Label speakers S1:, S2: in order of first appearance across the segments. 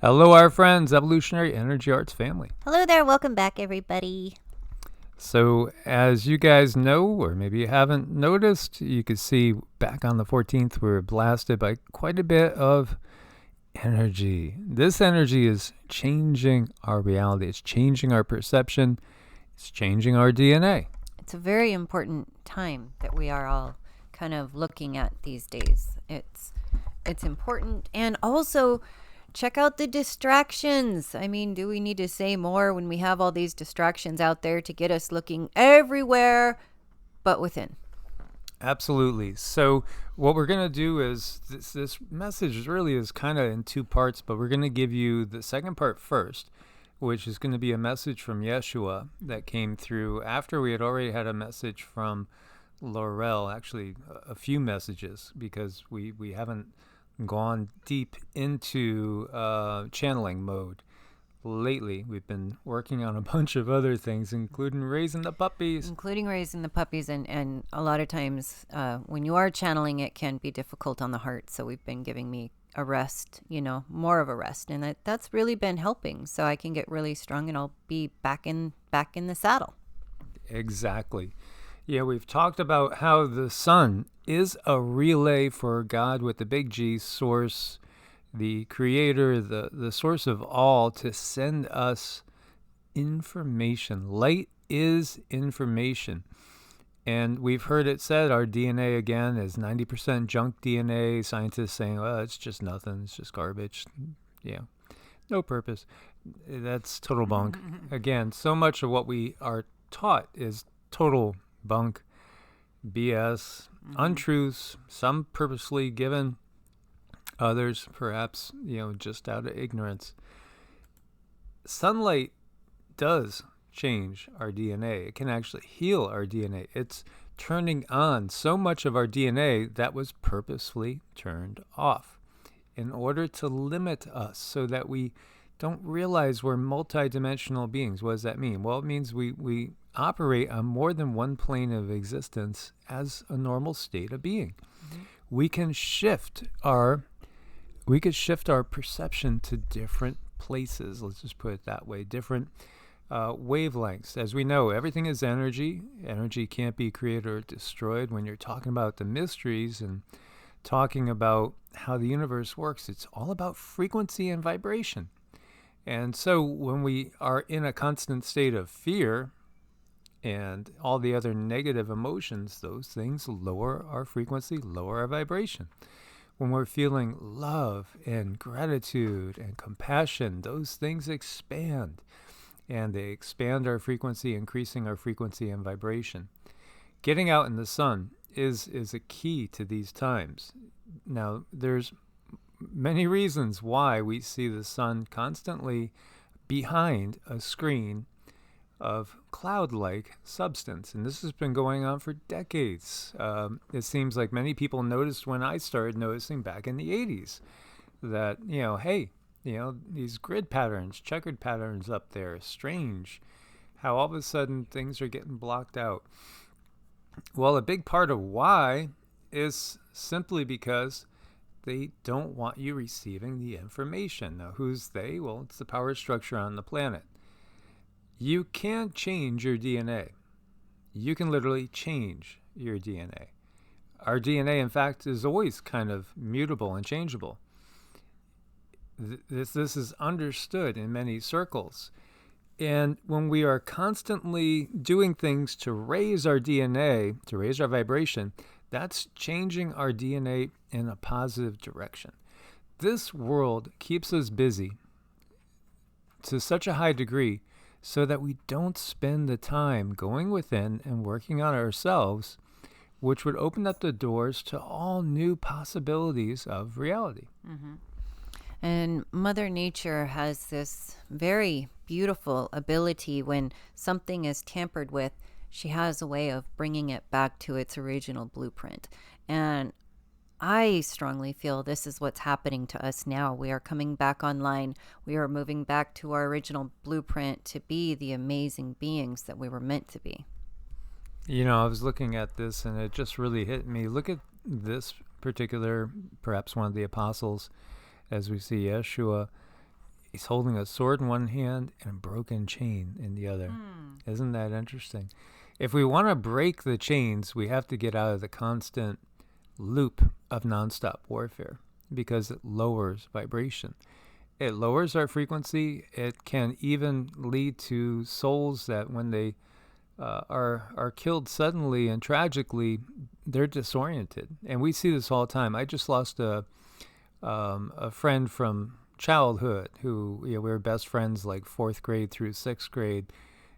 S1: Hello, our friends, Evolutionary Energy Arts family.
S2: Hello there, welcome back, everybody.
S1: So, as you guys know, or maybe you haven't noticed, you can see back on the 14th, we were blasted by quite a bit of energy. This energy is changing our reality, it's changing our perception, it's changing our DNA.
S2: It's a very important time that we are all kind of looking at these days. It's important, and also check out the distractions. I mean, do we need to say more when we have all these distractions out there to get us looking everywhere but within?
S1: Absolutely. So what we're going to do is this message really is kind of in two parts, but we're going to give you the second part first, which is going to be a message from Yeshua that came through after we had already had a message from Laurel, actually a few messages, because we haven't gone deep into channeling mode lately. We've been working on a bunch of other things, including raising the puppies.
S2: And a lot of times when you are channeling, it can be difficult on the heart. So we've been giving me a rest, more of a rest. And that's really been helping. So I can get really strong and I'll be back in the saddle.
S1: Exactly. Yeah, we've talked about how the sun is a relay for God with the big G, source, the creator, the source of all, to send us information. Light is information. And we've heard it said our DNA, again, is 90% junk DNA. Scientists saying, well, it's just nothing. It's just garbage. Yeah, no purpose. That's total bunk. Again, so much of what we are taught is total bunk, BS, untruths, some purposely given, others perhaps, just out of ignorance. Sunlight does change our DNA. It can actually heal our DNA. It's turning on so much of our DNA that was purposefully turned off in order to limit us so that we don't realize we're multidimensional beings. What does that mean? Well, it means we operate on more than one plane of existence as a normal state of being. Mm-hmm. We can shift our perception to different places. Let's just put it that way. Different wavelengths. As we know, everything is energy. Energy can't be created or destroyed. When you're talking about the mysteries and talking about how the universe works, it's all about frequency and vibration. And so when we are in a constant state of fear and all the other negative emotions, those things lower our frequency, lower our vibration. When we're feeling love and gratitude and compassion, those things expand. And they expand our frequency, increasing our frequency and vibration. Getting out in the sun is a key to these times. Now, there's many reasons why we see the sun constantly behind a screen of cloud-like substance. And this has been going on for decades. It seems like many people noticed when I started noticing back in the 80s that, these grid patterns, checkered patterns up there, strange. How all of a sudden things are getting blocked out. Well, a big part of why is simply because they don't want you receiving the information. Now, who's they? Well, it's the power structure on the planet. You can't change your DNA. You can literally change your DNA. Our DNA, in fact, is always kind of mutable and changeable. This is understood in many circles. And when we are constantly doing things to raise our DNA, to raise our vibration, that's changing our DNA in a positive direction. This world keeps us busy to such a high degree so that we don't spend the time going within and working on ourselves, which would open up the doors to all new possibilities of reality.
S2: Mm-hmm. And Mother Nature has this very beautiful ability. When something is tampered with, she has a way of bringing it back to its original blueprint. And I strongly feel this is what's happening to us now. We are coming back online. We are moving back to our original blueprint to be the amazing beings that we were meant to be.
S1: I was looking at this and it just really hit me. Look at this particular, perhaps one of the apostles, as we see Yeshua. He's holding a sword in one hand and a broken chain in the other. Isn't that interesting? If we want to break the chains, we have to get out of the constant loop of nonstop warfare, because it lowers vibration. It lowers our frequency. It can even lead to souls that, when they are killed suddenly and tragically, they're disoriented. And we see this all the time. I just lost a friend from childhood who, we were best friends like 4th grade through 6th grade,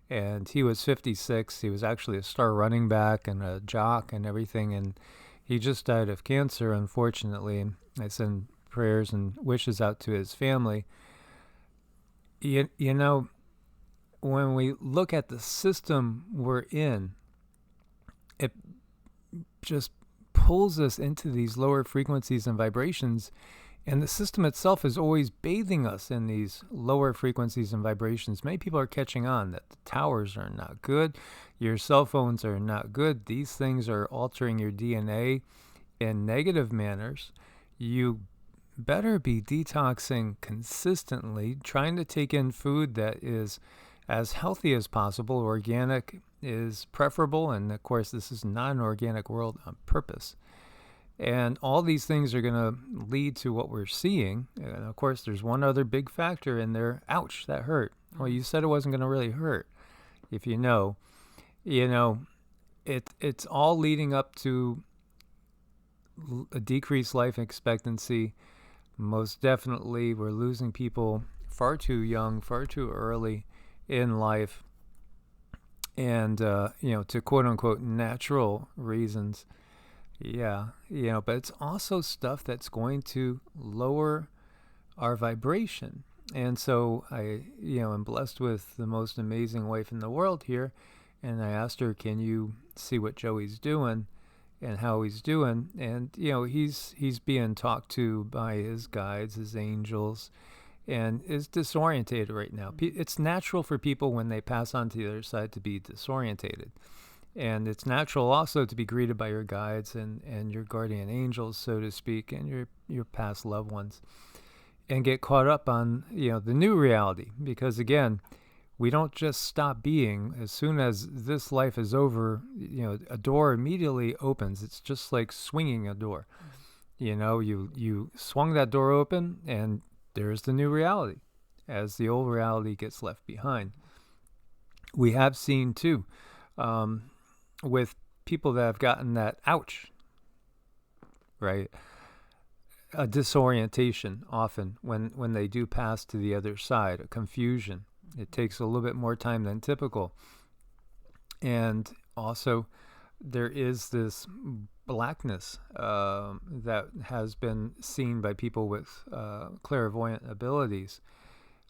S1: and he was 56. He was actually a star running back and a jock and everything, and he just died of cancer, unfortunately. And I send prayers and wishes out to his family. You know, when we look at the system we're in, it just pulls us into these lower frequencies and vibrations. And the system itself is always bathing us in these lower frequencies and vibrations. Many people are catching on that the towers are not good. Your cell phones are not good. These things are altering your DNA in negative manners. You better be detoxing consistently, trying to take in food that is as healthy as possible. Organic is preferable. And of course, this is not an organic world on purpose. And all these things are going to lead to what we're seeing. And of course, there's one other big factor in there. Ouch, that hurt. Well, you said it wasn't going to really hurt. If you know, it's all leading up to a decreased life expectancy. Most definitely, we're losing people far too young, far too early in life. And, to quote unquote natural reasons. Yeah, but it's also stuff that's going to lower our vibration. And so I, am blessed with the most amazing wife in the world here. And I asked her, can you see what Joey's doing and how he's doing? And, he's being talked to by his guides, his angels, and is disorientated right now. It's natural for people when they pass on to the other side to be disorientated. And it's natural also to be greeted by your guides and your guardian angels, so to speak, and your past loved ones, and get caught up on, the new reality. Because again, we don't just stop being. As soon as this life is over, a door immediately opens. It's just like swinging a door. You swung that door open, and there's the new reality as the old reality gets left behind. We have seen too, with people that have gotten that ouch, right? A disorientation often when they do pass to the other side, a confusion. It takes a little bit more time than typical. And also, there is this blackness that has been seen by people with clairvoyant abilities.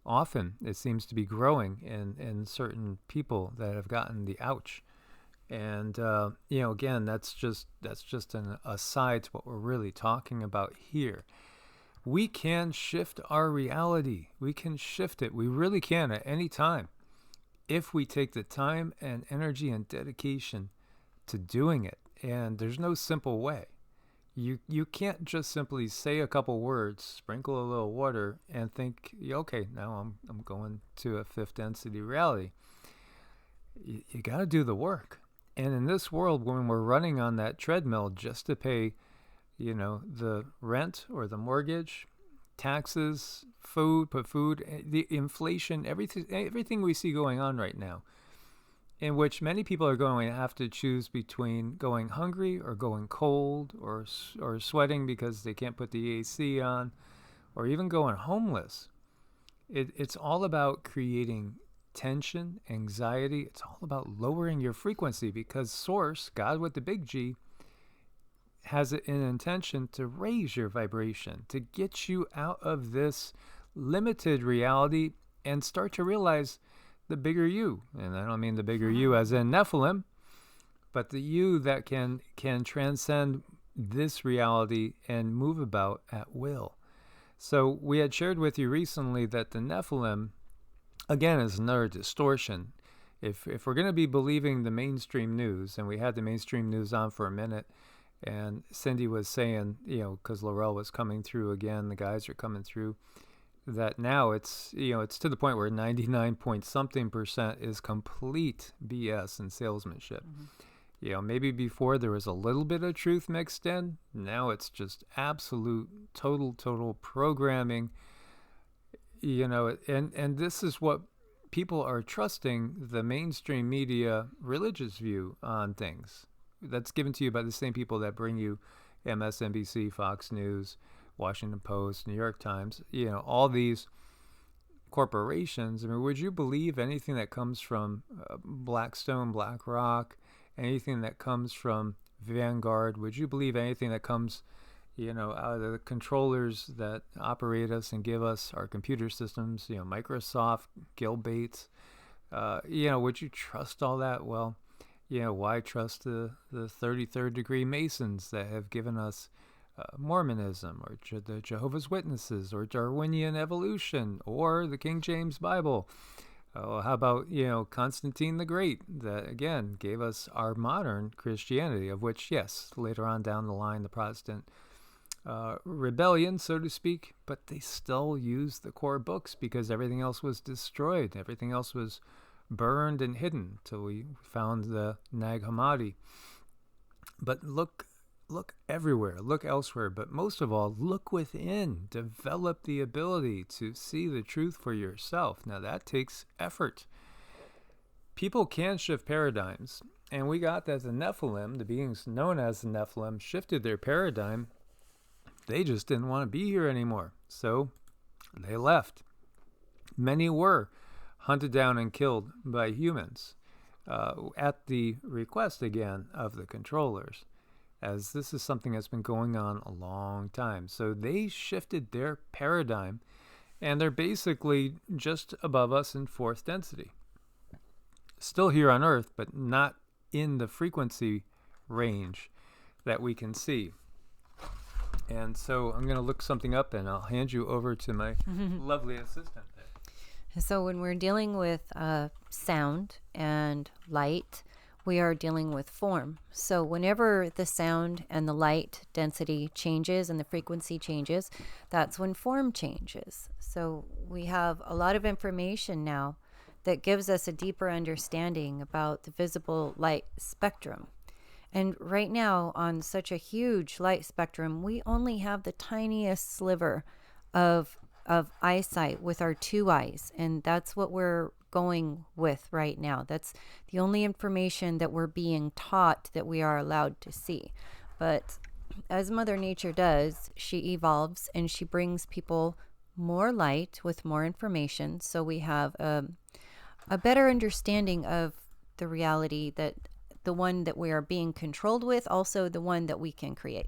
S1: Often, it seems to be growing in certain people that have gotten the ouch. And, again, that's just an aside to what we're really talking about here. We can shift our reality. We can shift it. We really can at any time if we take the time and energy and dedication to doing it. And there's no simple way. You can't just simply say a couple words, sprinkle a little water, and think, okay, now I'm going to a fifth density reality. You got to do the work. And in this world, when we're running on that treadmill just to pay, the rent or the mortgage, taxes, food, the inflation, everything we see going on right now, in which many people are going to have to choose between going hungry or going cold or sweating because they can't put the AC on, or even going homeless. It's all about creating tension, anxiety. It's all about lowering your frequency, because Source, God with the big G, has it in intention to raise your vibration, to get you out of this limited reality and start to realize the bigger you. And I don't mean the bigger you as in Nephilim, but the you that can transcend this reality and move about at will. So we had shared with you recently that the Nephilim, again, is another distortion. If we're going to be believing the mainstream news, and we had the mainstream news on for a minute, and Cindy was saying, because Laurel was coming through again, the guys are coming through, that now it's to the point where 99 point something% is complete BS and salesmanship. Maybe before there was a little bit of truth mixed in. Now it's just absolute total programming. And this is what people are trusting the mainstream media religious view on things. That's given to you by the same people that bring you MSNBC, Fox News, Washington Post, New York Times, all these corporations. I mean, would you believe anything that comes from Blackstone, BlackRock, anything that comes from Vanguard? Would you believe anything that comes, out of the controllers that operate us and give us our computer systems, Microsoft, Gil Bates? Would you trust all that? Well, why trust the 33rd degree Masons that have given us Mormonism, or the Jehovah's Witnesses, or Darwinian evolution, or the King James Bible? How about, Constantine the Great, that, again, gave us our modern Christianity, of which, yes, later on down the line, the Protestant rebellion, so to speak, but they still used the core books because everything else was destroyed. Everything else was burned and hidden till we found the Nag Hammadi. But look everywhere, look elsewhere, but most of all, look within. Develop the ability to see the truth for yourself. Now that takes effort. People can shift paradigms, and we got that the Nephilim, the beings known as the Nephilim, shifted their paradigm. They just didn't want to be here anymore, so they left. Many were hunted down and killed by humans at the request, again, of the controllers, as this is something that's been going on a long time. So they shifted their paradigm, and they're basically just above us in fourth density. Still here on Earth, but not in the frequency range that we can see. And so I'm going to look something up, and I'll hand you over to my lovely assistant there.
S2: So when we're dealing with sound and light, we are dealing with form. So whenever the sound and the light density changes and the frequency changes, that's when form changes. So we have a lot of information now that gives us a deeper understanding about the visible light spectrum. And right now, on such a huge light spectrum, we only have the tiniest sliver of eyesight with our two eyes. And that's what we're going with right now. That's the only information that we're being taught that we are allowed to see. But as Mother Nature does, she evolves and she brings people more light with more information. So we have a better understanding of the reality, that the one that we are being controlled with, also the one that we can create.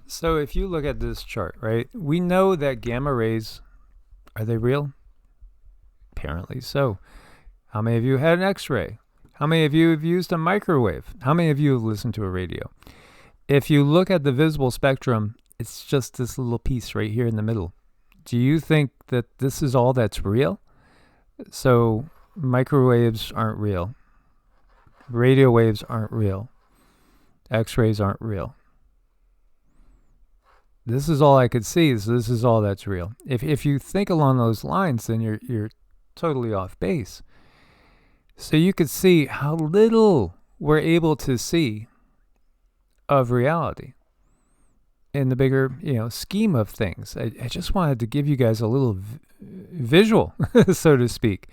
S1: So if you look at this chart, right, we know that gamma rays, are they real? Apparently so. How many of you had an X-ray? How many of you have used a microwave? How many of you have listened to a radio? If you look at the visible spectrum, it's just this little piece right here in the middle. Do you think that this is all that's real? So microwaves aren't real. Radio waves aren't real. X-rays aren't real. This is all I could see, so this is all that's real. If you think along those lines, then you're totally off base. So you could see how little we're able to see of reality in the bigger, scheme of things. I just wanted to give you guys a little visual, so to speak.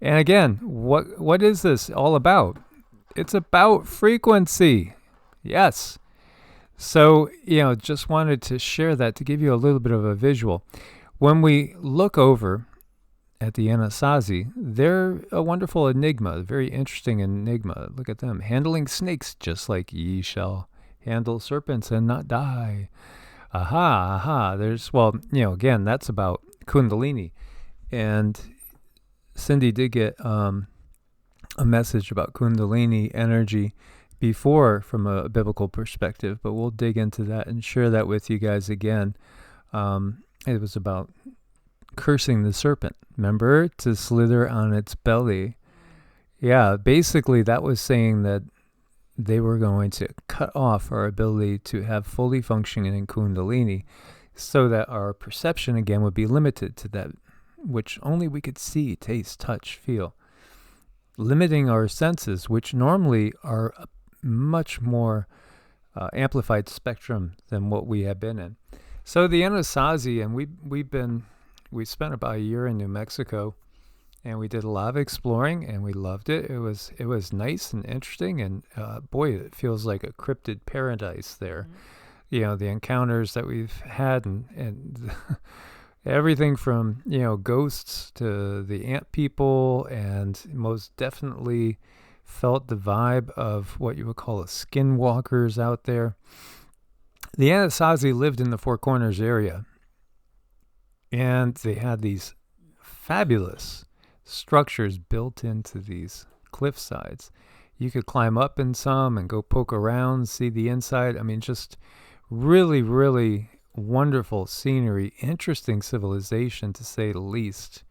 S1: And again, what is this all about? It's about frequency. Yes. So, just wanted to share that to give you a little bit of a visual. When we look over at the Anasazi, they're a wonderful enigma, a very interesting enigma. Look at them, handling snakes just like ye shall handle serpents and not die. Aha. Again, that's about Kundalini. And Cindy did get a message about Kundalini energy before from a biblical perspective, but we'll dig into that and share that with you guys again. It was about cursing the serpent, remember, to slither on its belly. Yeah, basically that was saying that they were going to cut off our ability to have fully functioning in Kundalini. so that our perception again would be limited to that which only we could see, taste, touch, feel, limiting our senses, which normally are a much more amplified spectrum than what we have been in. So the Anasazi, and we spent about a year in New Mexico, and we did a lot of exploring, and we loved it. It was nice and interesting, and boy, it feels like a cryptid paradise there. Mm-hmm. The encounters that we've had, and everything from ghosts to the ant people, and most definitely felt the vibe of what you would call a skinwalkers out there. The Anasazi lived in the Four Corners area, and they had these fabulous structures built into these cliff sides. You could climb up in some and go poke around, see the inside. I mean, just really, really wonderful scenery, interesting civilization, to say the least.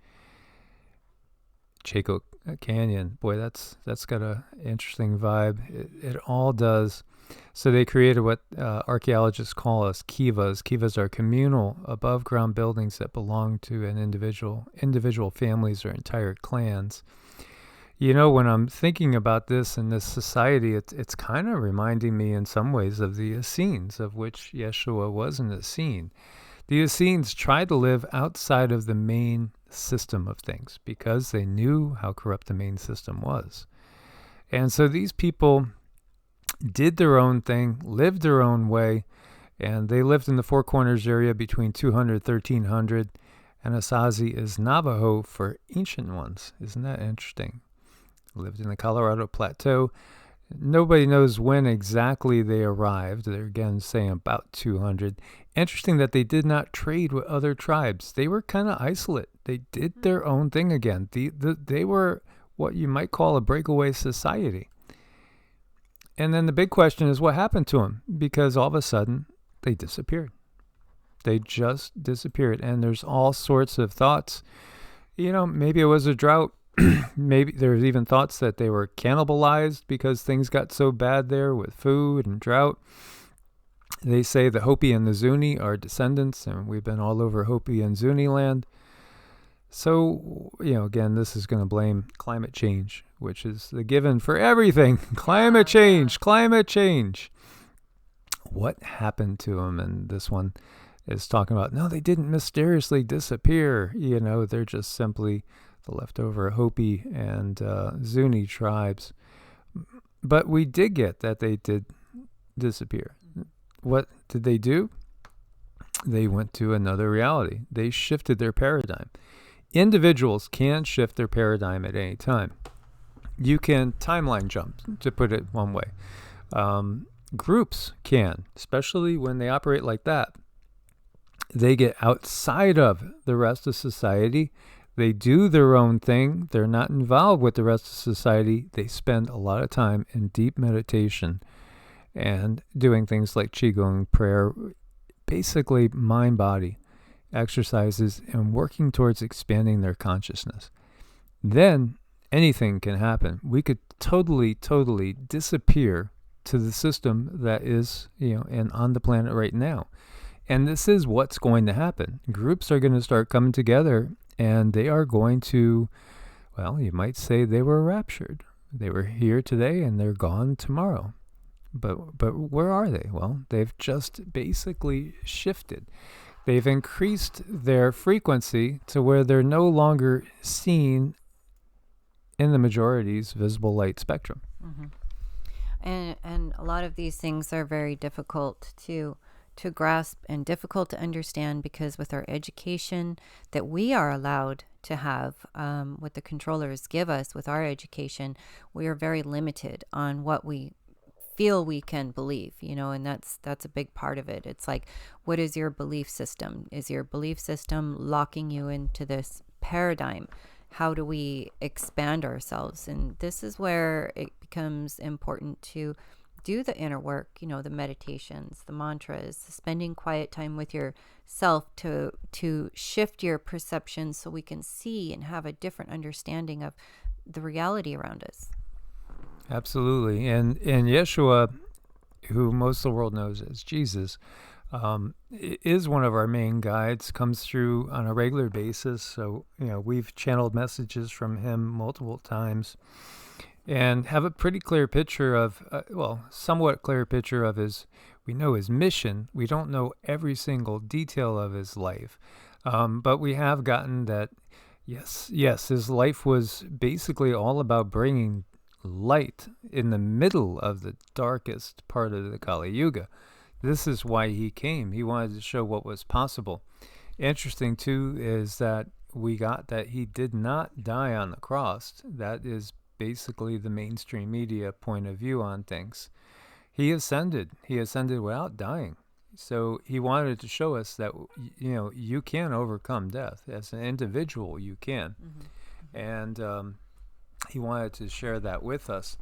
S1: Chaco Canyon, boy, that's got a interesting vibe. It all does. So they created what archaeologists call us kivas. Kivas are communal above ground buildings that belong to an individual families or entire clans. When I'm thinking about this in this society, it's kind of reminding me in some ways of the Essenes, of which Yeshua was an Essene. The Essenes tried to live outside of the main system of things because they knew how corrupt the main system was. And so these people did their own thing, lived their own way, and they lived in the Four Corners area between 200 and 1300. Anasazi is Navajo for ancient ones. Isn't that interesting? Lived in the Colorado Plateau. Nobody knows when exactly they arrived. They're again saying about 200. Interesting that they did not trade with other tribes. They were kind of isolate. They did their own thing again. They were what you might call a breakaway society. And then the big question is, what happened to them? Because all of a sudden, they disappeared. They just disappeared. And there's all sorts of thoughts. Maybe it was a drought. Maybe there's even thoughts that they were cannibalized because things got so bad there with food and drought. They say the Hopi and the Zuni are descendants, and we've been all over Hopi and Zuni land. So, again, this is going to blame climate change, which is the given for everything. Climate change. What happened to them? And this one is talking about, no, they didn't mysteriously disappear. They're just simply the leftover Hopi and Zuni tribes. But we did get that they did disappear. What did they do? They went to another reality. They shifted their paradigm. Individuals can shift their paradigm at any time. You can timeline jump, to put it one way. Groups can, especially when they operate like that. They get outside of the rest of society. They do their own thing. They're not involved with the rest of society. They spend a lot of time in deep meditation and doing things like Qigong, prayer, basically mind-body exercises, and working towards expanding their consciousness. Then anything can happen. We could totally disappear to the system that is, and on the planet right now. And this is what's going to happen. Groups are going to start coming together, and they are going to, well, you might say they were raptured. They were here today and they're gone tomorrow. But where are they? Well, they've just basically shifted. They've increased their frequency to where they're no longer seen in the majority's visible light spectrum.
S2: Mm-hmm. And a lot of these things are very difficult to grasp and difficult to understand, because with our education that we are allowed to have, what the controllers give us with our education, we are very limited on what we feel we can believe, and that's a big part of it. It's like, what is your belief system? Is your belief system locking you into this paradigm? How do we expand ourselves? And this is where it becomes important to do the inner work, the meditations, the mantras, spending quiet time with yourself to shift your perception so we can see and have a different understanding of the reality around us.
S1: Absolutely. And Yeshua, who most of the world knows as Jesus, is one of our main guides, comes through on a regular basis. So, we've channeled messages from him multiple times and have a pretty clear picture of, somewhat clear picture of we know his mission. We don't know every single detail of his life. But we have gotten that, yes, his life was basically all about bringing light in the middle of the darkest part of the Kali Yuga. This is why he came. He wanted to show what was possible. Interesting, too, is that we got that he did not die on the cross. That is basically the mainstream media point of view on things. He ascended. He ascended without dying. So he wanted to show us that, you can overcome death. As an individual, you can. Mm-hmm. And he wanted to share that with us.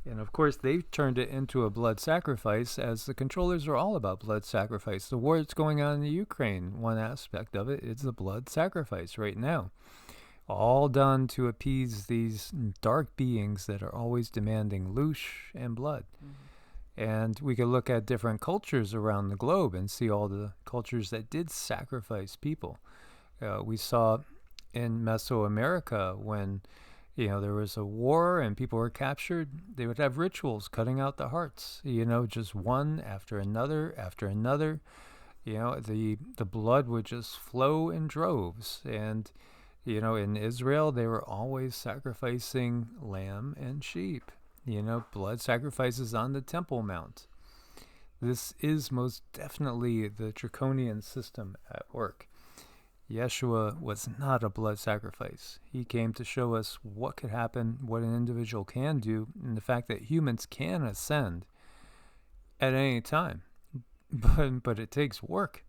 S1: And of course, they've turned it into a blood sacrifice, as the controllers are all about blood sacrifice. The war that's going on in the Ukraine, one aspect of it is the blood sacrifice right now. All done to appease these dark beings that are always demanding loosh and blood. Mm-hmm. And we could look at different cultures around the globe and see all the cultures that did sacrifice people. We saw in Mesoamerica when there was a war and people were captured, they would have rituals cutting out the hearts, just one after another after another. The blood would just flow in droves. And, in Israel, they were always sacrificing lamb and sheep, blood sacrifices on the Temple Mount. This is most definitely the draconian system at work. Yeshua was not a blood sacrifice. He came to show us what could happen, what an individual can do, and the fact that humans can ascend at any time. But it takes work.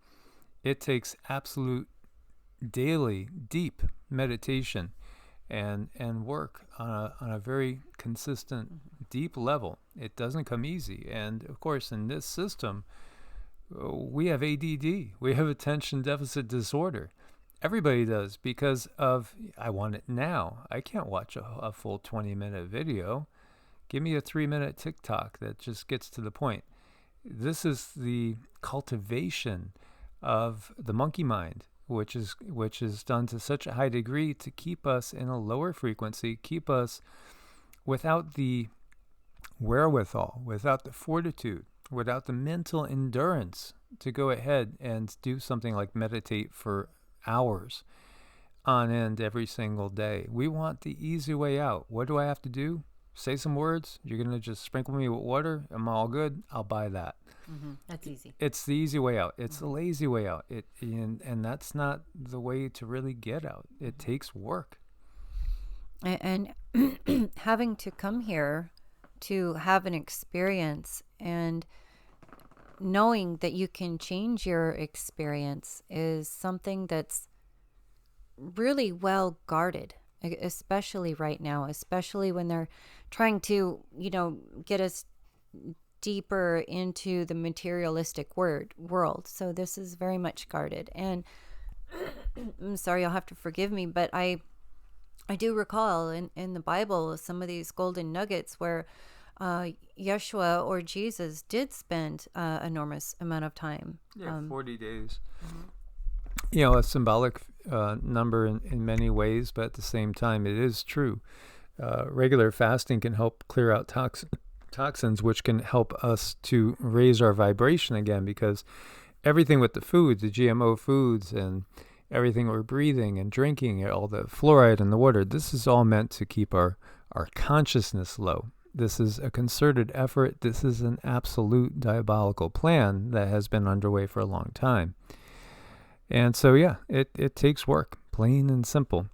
S1: It takes absolute daily, deep meditation and work on a very consistent, deep level. It doesn't come easy. And of course, in this system, we have ADD. We have attention deficit disorder. Everybody does, because of, I want it now. I can't watch a full 20-minute video. Give me a 3-minute TikTok that just gets to the point. This is the cultivation of the monkey mind, which is done to such a high degree to keep us in a lower frequency, keep us without the wherewithal, without the fortitude, without the mental endurance to go ahead and do something like meditate for hours on end every single day. We want the easy way out. What do I have to do? Say some words. You're going to just sprinkle me with water. I'm all good. I'll buy that.
S2: Mm-hmm. That's easy.
S1: It's the easy way out. It's the lazy way out. And that's not the way to really get out. It takes work.
S2: And having to come here to have an experience and knowing that you can change your experience is something that's really well guarded, especially right now, especially when they're trying to, get us deeper into the materialistic world. So this is very much guarded. And I'm sorry, you'll have to forgive me, but I do recall in the Bible some of these golden nuggets where Yeshua or Jesus did spend an enormous amount of time.
S1: 40 days. Mm-hmm. A symbolic number in many ways, but at the same time, it is true. Regular fasting can help clear out toxins, which can help us to raise our vibration again, because everything with the food, the GMO foods, and everything we're breathing and drinking, all the fluoride in the water, this is all meant to keep our consciousness low. This is a concerted effort. This is an absolute diabolical plan that has been underway for a long time. And so, it takes work, plain and simple.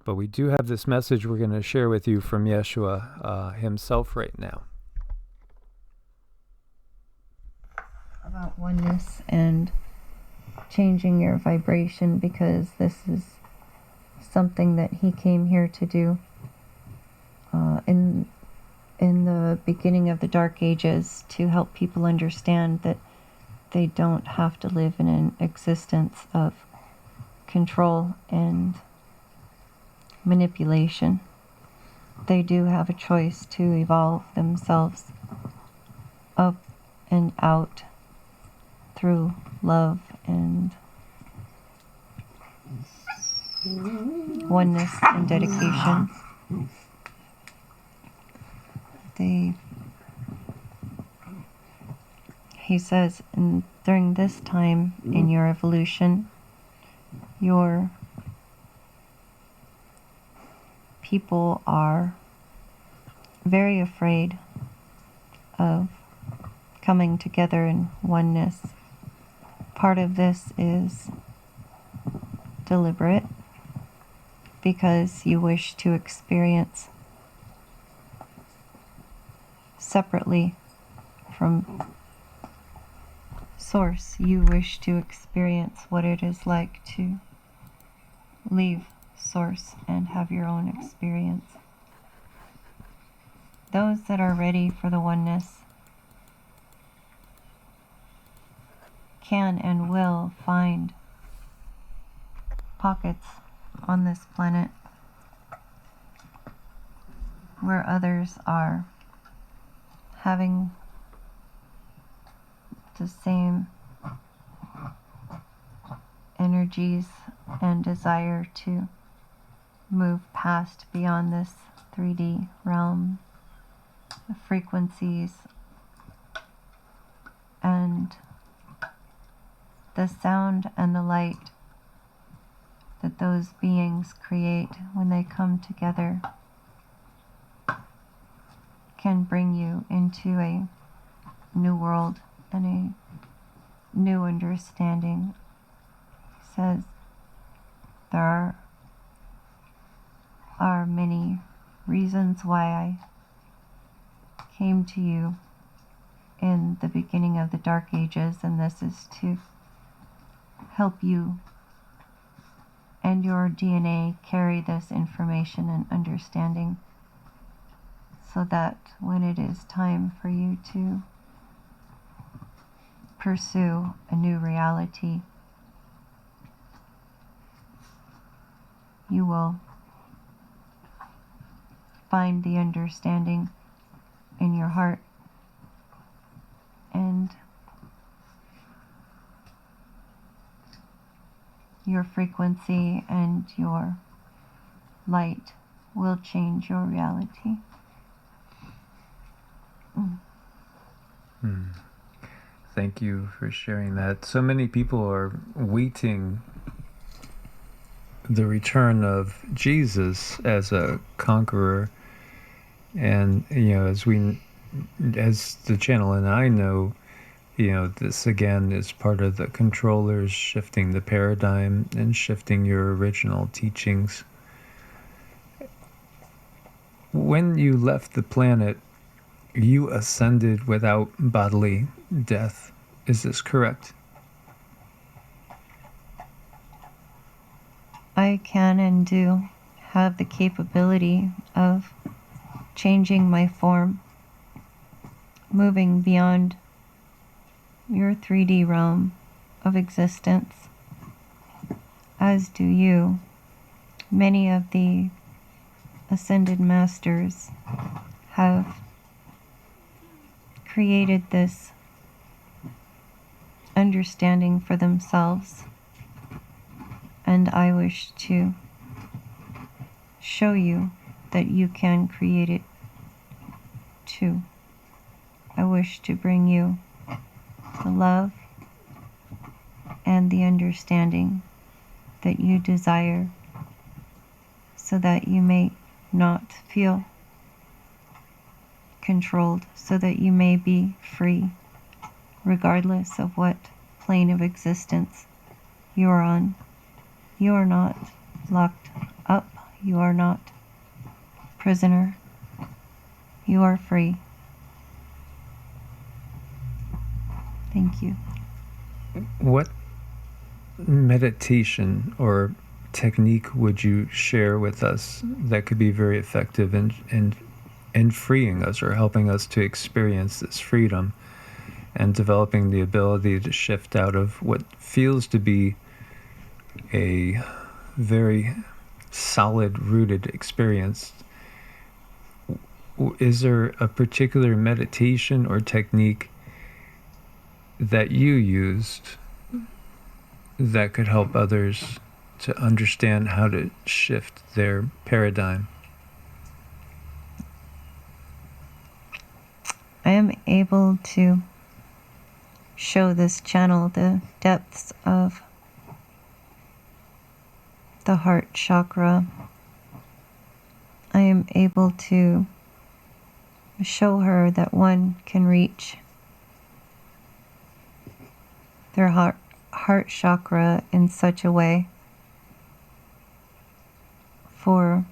S1: But we do have this message we're going to share with you from Yeshua himself right now.
S3: About oneness and changing your vibration, because this is something that he came here to do. In the beginning of the Dark Ages, to help people understand that they don't have to live in an existence of control and manipulation. They do have a choice to evolve themselves up and out through love and oneness and dedication. He says, during this time in your evolution, your people are very afraid of coming together in oneness. Part of this is deliberate because you wish to experience separately from Source. You wish to experience what it is like to leave Source and have your own experience. Those that are ready for the oneness can and will find pockets on this planet where others are having the same energies and desire to move past beyond this 3D realm, the frequencies and the sound and the light that those beings create when they come together can bring you into a new world and a new understanding. He says there are many reasons why I came to you in the beginning of the Dark Ages, and this is to help you and your DNA carry this information and understanding so that when it is time for you to pursue a new reality, you will find the understanding in your heart and your frequency and your light will change your reality.
S1: Thank you for sharing that. So many people are waiting the return of Jesus as a conqueror, and as the channel and I know, this again is part of the controllers shifting the paradigm and shifting your original teachings. When you left the planet, you ascended without bodily death. Is this correct?
S3: I can and do have the capability of changing my form, moving beyond your 3D realm of existence, as do you. Many of the ascended masters have created this understanding for themselves, and I wish to show you that you can create it too. I wish to bring you the love and the understanding that you desire so that you may not feel controlled, so that you may be free regardless of what plane of existence you are on. You are not locked up. You are not prisoner. You are free. Thank you.
S1: What meditation or technique would you share with us that could be very effective in freeing us or helping us to experience this freedom and developing the ability to shift out of what feels to be a very solid rooted experience? Is there a particular meditation or technique that you used that could help others to understand how to shift their paradigm?
S3: I am able to show this channel the depths of the heart chakra. I am able to show her that one can reach their heart chakra in such a way for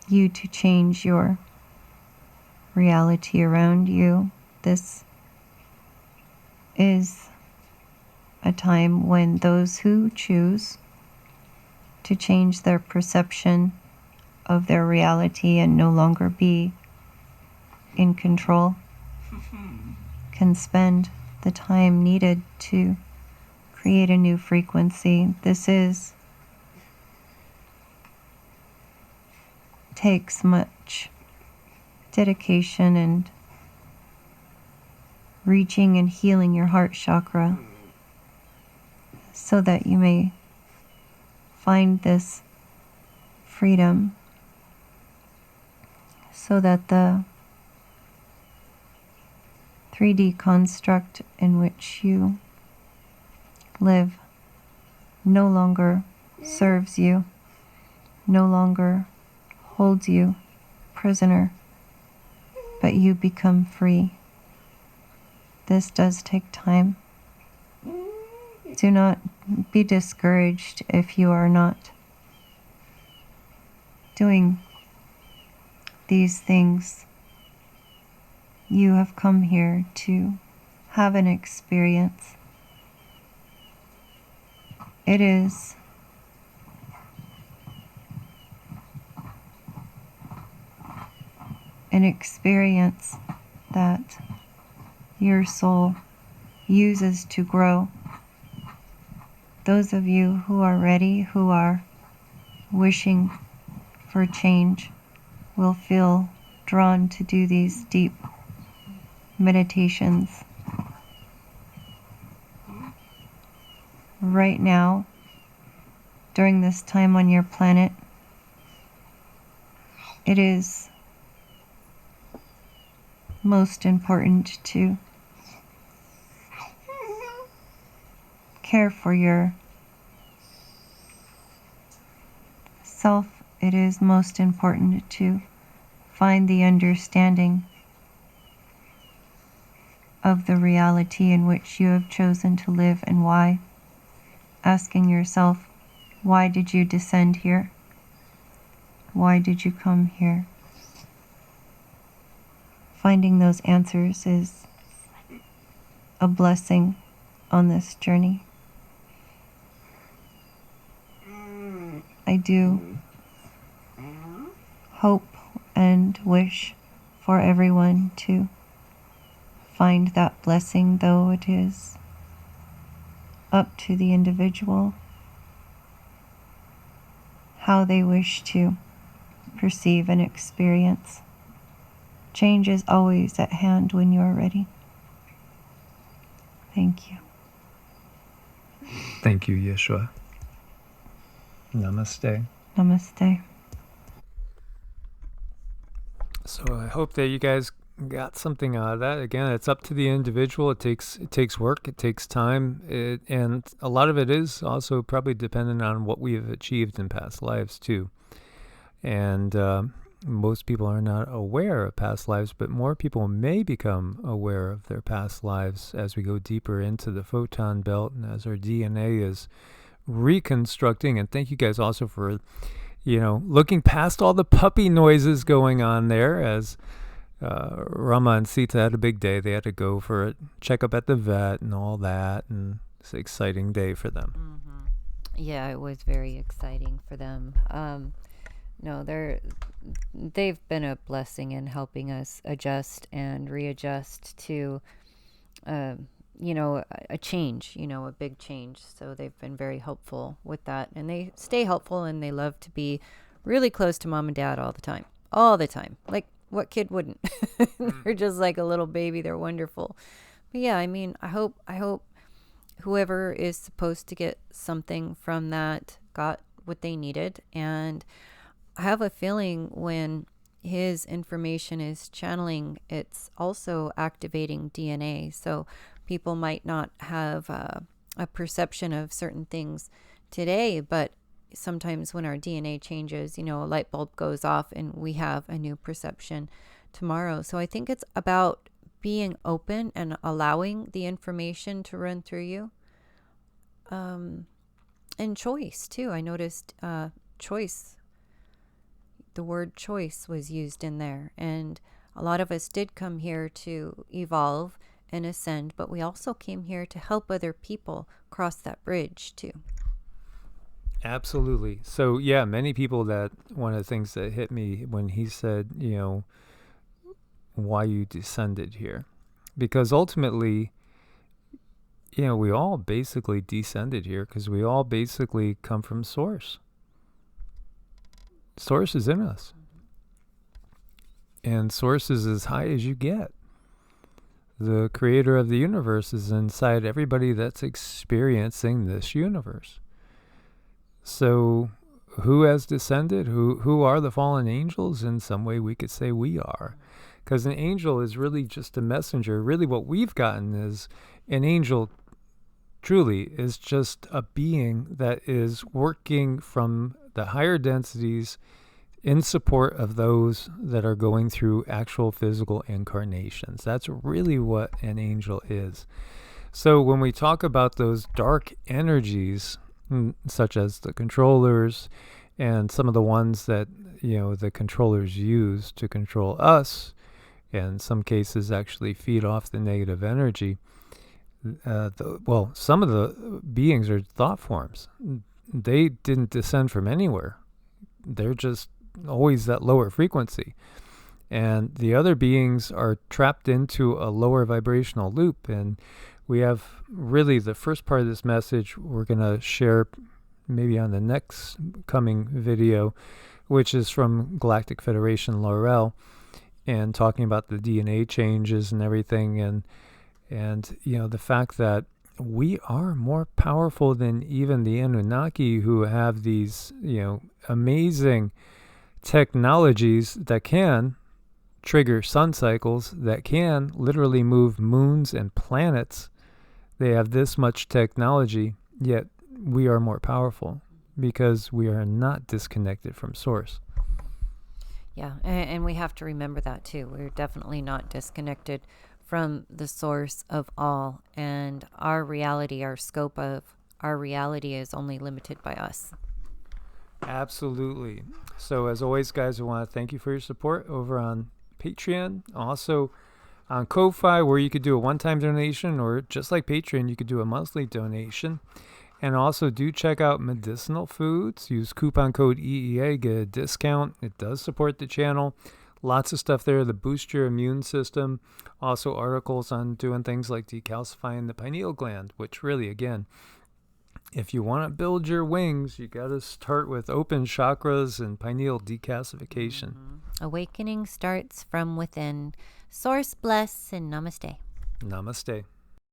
S3: you to change your reality around you. This is a time when those who choose to change their perception of their reality and no longer be in control can spend the time needed to create a new frequency. This takes much dedication and reaching and healing your heart chakra so that you may find this freedom, so that the 3D construct in which you live no longer serves you, no longer holds you prisoner, but you become free. This does take time. Do not be discouraged if you are not doing these things. You have come here to have an experience. It is an experience that your soul uses to grow. Those of you who are ready, who are wishing for change, will feel drawn to do these deep meditations. Right now, during this time on your planet, it is most important to care for your self. It is most important to find the understanding of the reality in which you have chosen to live and why. Asking yourself, why did you descend here? Why did you come here? Finding those answers is a blessing on this journey. I do hope and wish for everyone to find that blessing, though it is up to the individual how they wish to perceive and experience. Change is always at hand when you are ready. Thank you.
S1: Thank you, Yeshua. Namaste.
S3: Namaste.
S1: So I hope that you guys got something out of that. Again, it's up to the individual. It takes work. It takes time. And a lot of it is also probably dependent on what we have achieved in past lives too. And most people are not aware of past lives, but more people may become aware of their past lives as we go deeper into the photon belt and as our DNA is reconstructing. And thank you guys also for, looking past all the puppy noises going on there as Rama and Sita had a big day. They had to go for a checkup at the vet and all that. And it's an exciting day for them.
S2: Mm-hmm. Yeah, it was very exciting for them. No, they've been a blessing in helping us adjust and readjust to, a change, a big change. So they've been very helpful with that. And they stay helpful, and they love to be really close to mom and dad all the time. All the time. Like what kid wouldn't? They're just like a little baby. They're wonderful. But yeah, I mean, I hope whoever is supposed to get something from that got what they needed. And I have a feeling when his information is channeling, it's also activating DNA. So people might not have a perception of certain things today, but sometimes when our DNA changes, a light bulb goes off and we have a new perception tomorrow. So I think it's about being open and allowing the information to run through you. And choice too. I noticed choice. The word choice was used in there. And a lot of us did come here to evolve and ascend, but we also came here to help other people cross that bridge too.
S1: Absolutely. So yeah, many people, that one of the things that hit me when he said, why you descended here, because ultimately, we all basically descended here because we all basically come from source. Source is in us. And source is as high as you get. The creator of the universe is inside everybody that's experiencing this universe. So who has descended? Who are the fallen angels? In some way we could say we are. Because an angel is really just a messenger. Really what we've gotten is an angel truly is just a being that is working from the higher densities in support of those that are going through actual physical incarnations. That's really what an angel is. So when we talk about those dark energies, such as the controllers and some of the ones that, the controllers use to control us, and in some cases actually feed off the negative energy, some of the beings are thought forms. They didn't descend from anywhere. They're just always that lower frequency. And the other beings are trapped into a lower vibrational loop. And we have really the first part of this message we're going to share maybe on the next coming video, which is from Galactic Federation Laurel, and talking about the DNA changes and everything. And the fact that we are more powerful than even the Anunnaki, who have these, amazing technologies that can trigger sun cycles, that can literally move moons and planets. They have this much technology, yet we are more powerful because we are not disconnected from source.
S2: Yeah, and we have to remember that too. We're definitely not disconnected from the source of all, and our reality, our scope of our reality is only limited by us.
S1: Absolutely. So as always, guys, I want to thank you for your support over on Patreon, also on Ko-Fi, where you could do a one-time donation, or just like Patreon, you could do a monthly donation. And also do check out Medicinal Foods. Use coupon code EEA, get a discount. It does support the channel. Lots of stuff there to boost your immune system. Also articles on doing things like decalcifying the pineal gland, which really, again, if you want to build your wings, you got to start with open chakras and pineal decalcification.
S2: Awakening starts from within. Source bless and namaste.
S1: Namaste.